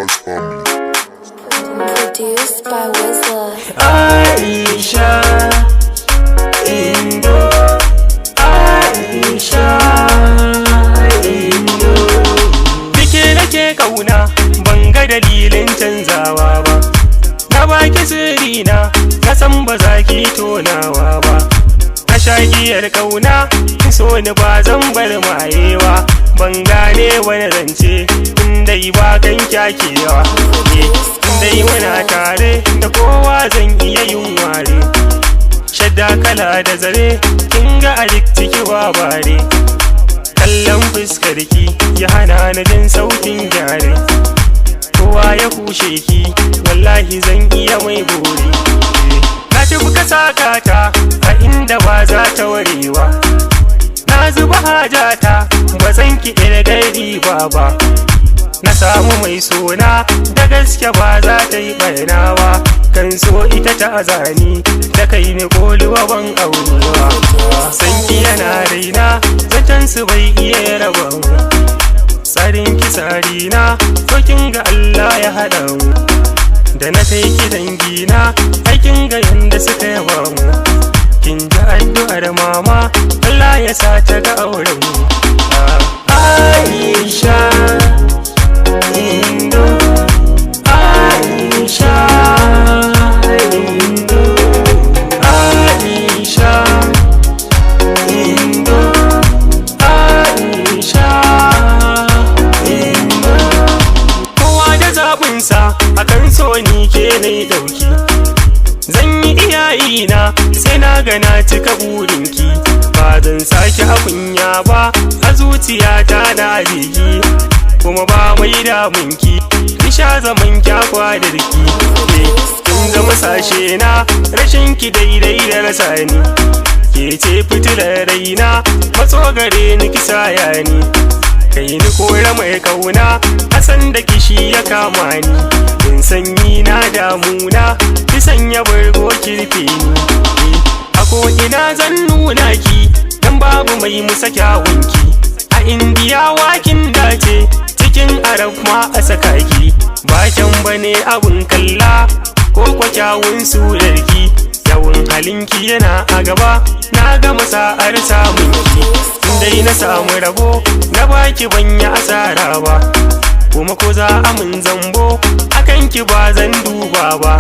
Large family. Produced by Wizla. Aisha, Indo, Aisha, Indo. Bike nake kauna, ban ga dalilin canzawa ba. Na baki sirrina, na san ba za ki tonawa ba. Na shagiyar kauna, so ni ba zan bar mayewa. Ban gane wani zance, dai ba kan kyakewa. Dai muna tare da kowa zan iya yin ware. Shadda kala da zare, kin ga a duk ciki bare. Kallon fuskarki ya hana ni jin sautin gyare. Kowa ya kushe ki, wallahi zan iya mai bore. Na tafi ka sakata a inda ba za ta warewa. Na zuba hajata ba zan ki gari ba. Na samu mai sona da gaske ba za ta yi barna ba. Kan so ita ta azani da kai ni koluwa ban aurewa. Sanki yana raina zaton su bai iya raba mu. Tsarin ki tsarina to kin ga Allah ya haɗa mu. Da na kai ki dangina aikin ga yanda suka yaba mu. Kin ji addu'ar mama Allah ya sa ta ga auren mu. Aisha, Indo, Aisha, Indo, Aisha, Indo, Aisha, Indo. Kowa da zaɓinsa akan so ni ke nai ɗauki. Zan yi iyayina sai na ga na cika burinki. Ba zan sake akunya ba a zuciyata na biki. Kuma ba mai damunki ki sha zaman kyakwa da riki. Kin zama sashe na rashin ki daidai da rasa ni. Ke ce fitilar raina matso gare ni ki saya ni. Kai ni kora mai kauna hasan da kishi ya kama ni. Kin sanyi na damuna ki sanya bargo kirfe ni. A ko ina zan nuna ki dan babu mai musa kyawunki. A indiya wakin dace cikin arab ma a saka ki. Ba kyan bane abun kalla ko kwa kyawun surarki. Kyawun halinki yana a gaba na gama sa'ar samunki. Dai na samu rabo na baki banya asara ba. Kuma ko za a mun zambo akan ki ba zan duba ba.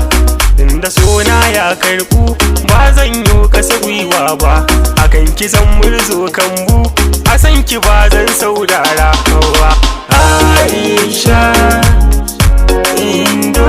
Inda sona ya karbu ba zan yi kasa gwiwa ba. Akan ki zan murzo kambu a san ki ba zan saurara ba. Aisha, Indo.